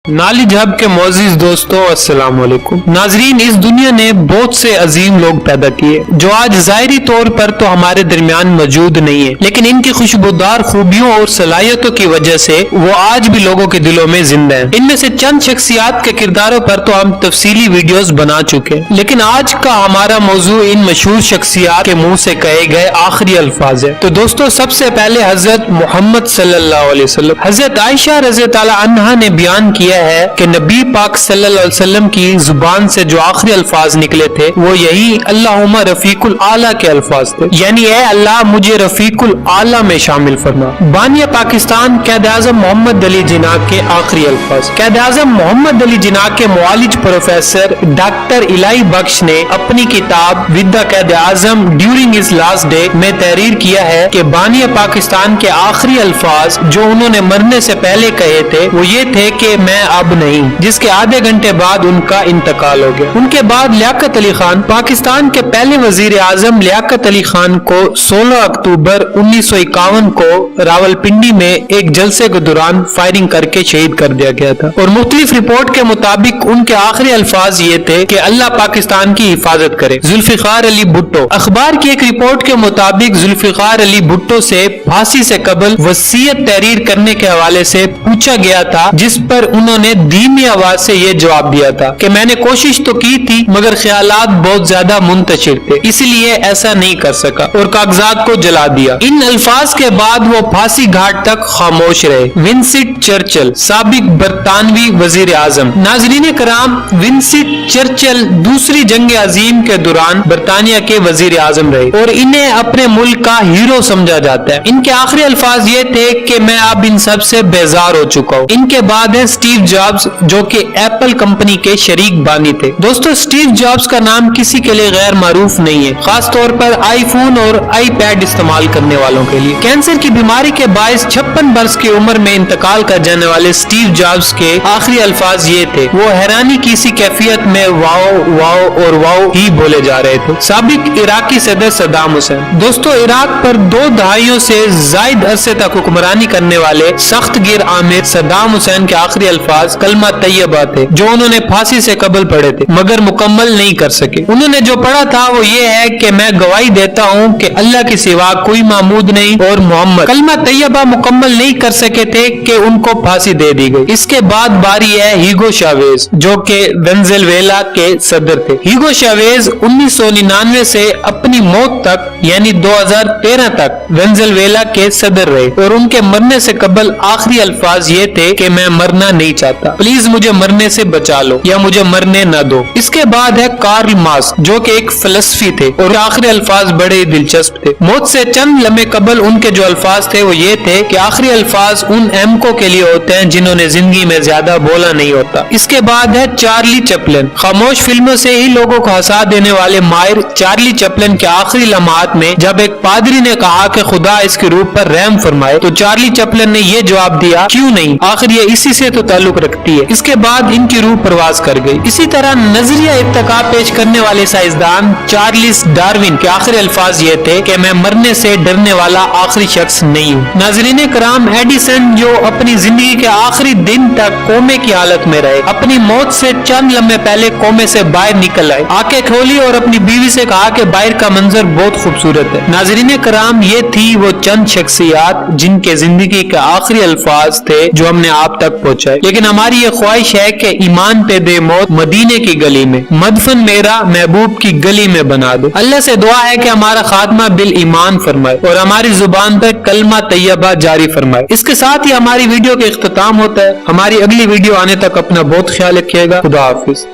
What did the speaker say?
نالی جھب کے معزز دوستوں السلام علیکم ناظرین، اس دنیا نے بہت سے عظیم لوگ پیدا کیے جو آج ظاہری طور پر تو ہمارے درمیان موجود نہیں ہیں، لیکن ان کی خوشبودار خوبیوں اور صلاحیتوں کی وجہ سے وہ آج بھی لوگوں کے دلوں میں زندہ ہیں۔ ان میں سے چند شخصیات کے کرداروں پر تو ہم تفصیلی ویڈیوز بنا چکے ہیں، لیکن آج کا ہمارا موضوع ان مشہور شخصیات کے منہ سے کہے گئے آخری الفاظ ہے۔ تو دوستوں، سب سے پہلے حضرت محمد صلی اللہ علیہ وسلم۔ حضرت عائشہ رضی اللہ عنہا نے بیان کیا ہے کہ نبی پاک صلی اللہ علیہ وسلم کی زبان سے جو آخری الفاظ نکلے تھے وہ یہی اللہم رفیق الاعلیٰ کے الفاظ تھے، یعنی اے اللہ مجھے رفیق الاعلیٰ میں شامل فرما۔ بانی پاکستان قائد اعظم محمد علی جناح کے آخری الفاظ۔ قائد اعظم محمد علی جناح کے معالج پروفیسر ڈاکٹر الہی بخش نے اپنی کتاب with the Quaid Azam during his last day میں تحریر کیا ہے کہ بانی پاکستان کے آخری الفاظ جو انہوں نے مرنے سے پہلے کہے تھے وہ یہ تھے کہ میں اب نہیں، جس کے آدھے گھنٹے بعد ان کا انتقال ہو گیا۔ ان کے بعد لیاقت علی خان، پاکستان کے پہلے وزیر اعظم لیاقت علی خان کو 16 اکتوبر 1951 کو راولپنڈی میں ایک جلسے کے دوران فائرنگ کر کے شہید کر دیا گیا تھا، اور مختلف رپورٹ کے مطابق ان کے آخری الفاظ یہ تھے کہ اللہ پاکستان کی حفاظت کرے۔ ذوالفقار علی بھٹو، اخبار کی ایک رپورٹ کے مطابق ذوالفقار علی بھٹو سے پھانسی سے قبل وصیت تحریر کرنے کے حوالے سے پوچھا گیا تھا، جس پر انہوں نے دھیمی آواز سے یہ جواب دیا تھا کہ میں نے کوشش تو کی تھی مگر خیالات بہت زیادہ منتشر تھے، اس لیے ایسا نہیں کر سکا اور کاغذات کو جلا دیا۔ ان الفاظ کے بعد وہ پھانسی گھاٹ تک خاموش رہے۔ ونسٹن چرچل، سابق برطانوی وزیر اعظم۔ ناظرین کرام، ونسٹن چرچل دوسری جنگ عظیم کے دوران برطانیہ کے وزیر اعظم رہے اور انہیں اپنے ملک کا ہیرو سمجھا جاتا ہے۔ ان کے آخری الفاظ یہ تھے کہ میں اب ان سب سے بیزار ہو چکا ہوں۔ ان کے بعد ہے اسٹیو جابز، جو کہ ایپل کمپنی کے شریک بانی تھے۔ دوستو، اسٹیو جابز کا نام کسی کے لیے غیر معروف نہیں ہے، خاص طور پر آئی فون اور آئی پیڈ استعمال کرنے والوں کے لیے۔ کینسر کی بیماری کے باعث 56 برس کی عمر میں انتقال کر جانے والے اسٹیو جابز کے آخری الفاظ یہ تھے، وہ حیرانی کی سی کیفیت میں واو واو اور واو ہی بولے جا رہے تھے۔ سابق عراقی صدر صدام حسین۔ دوستو، عراق پر 2 دہائیوں سے زائد عرصے تک حکمرانی کرنے والے سخت گیر آمر صدام حسین کے آخری الفاظ کلمہ طیبہ تھے، جو انہوں نے پھانسی سے قبل پڑھے تھے مگر مکمل نہیں کر سکے۔ انہوں نے جو پڑھا تھا وہ یہ ہے کہ میں گواہی دیتا ہوں کہ اللہ کے سوا کوئی معبود نہیں اور محمد۔ کلمہ طیبہ مکمل نہیں کر سکے تھے کہ ان کو پھانسی دے دی گئی۔ اس کے بعد باری ہے ہیگو شاویز، جو کہ وینزویلا کے صدر تھے۔ ہیگو شاویز 1999 سے اپنی موت تک یعنی 2013 تک وینزویلا کے صدر رہے اور ان کے مرنے سے قبل آخری الفاظ یہ تھے کہ میں مرنا نہیں چاہتا، پلیز مجھے مرنے سے بچا لو یا مجھے مرنے نہ دو۔ اس کے بعد ہے کارل مارکس، جو کہ ایک فلسفی تھے اور آخری الفاظ بڑے دلچسپ تھے۔ موت سے چند لمحے قبل ان کے جو الفاظ تھے وہ یہ تھے کہ آخری الفاظ ان احمقوں کے لیے ہوتے ہیں جنہوں نے زندگی میں زیادہ بولا نہیں ہوتا۔ اس کے بعد ہے چارلی چپلن۔ خاموش فلموں سے ہی لوگوں کو ہنسا دینے والے ماہر چارلی چپلن کے آخری لمحات میں جب ایک پادری نے کہا کہ خدا اس کی روح پر رحم فرمائے تو چارلی چپلن نے یہ جواب دیا، کیوں نہیں، آخر یہ اسی سے تو تعلق رکھتی ہے۔ اس کے بعد ان کی روح پرواز کر گئی۔ اسی طرح نظریہ ارتقا پیش کرنے والے سائنسدان چارلس ڈارون کے آخری الفاظ یہ تھے کہ میں مرنے سے ڈرنے والا آخری شخص نہیں ہوں۔ ناظرین کرام، ایڈیسن جو اپنی زندگی کے آخری دن تک کومے کی حالت میں رہے، اپنی موت سے چند لمحے پہلے کومے سے باہر نکل آئے، آنکھیں کھولی اور اپنی بیوی سے کہا کہ باہر کا منظر بہت خوبصورت ہے۔ ناظرین کرام، یہ تھی وہ چند شخصیات جن کے زندگی کے آخری الفاظ تھے جو ہم نے آپ تک پہنچائے، لیکن ہماری یہ خواہش ہے کہ ایمان پہ دے موت مدینے کی گلی میں، مدفن میرا محبوب کی گلی میں بنا دو۔ اللہ سے دعا ہے کہ ہمارا خاتمہ بالایمان فرمائے اور ہماری زبان پر کلمہ طیبہ جاری فرمائے۔ اس کے ساتھ ہی ہماری ویڈیو کا اختتام ہوتا ہے۔ ہماری اگلی ویڈیو آنے تک اپنا بہت خیال رکھیے گا۔ خدا حافظ۔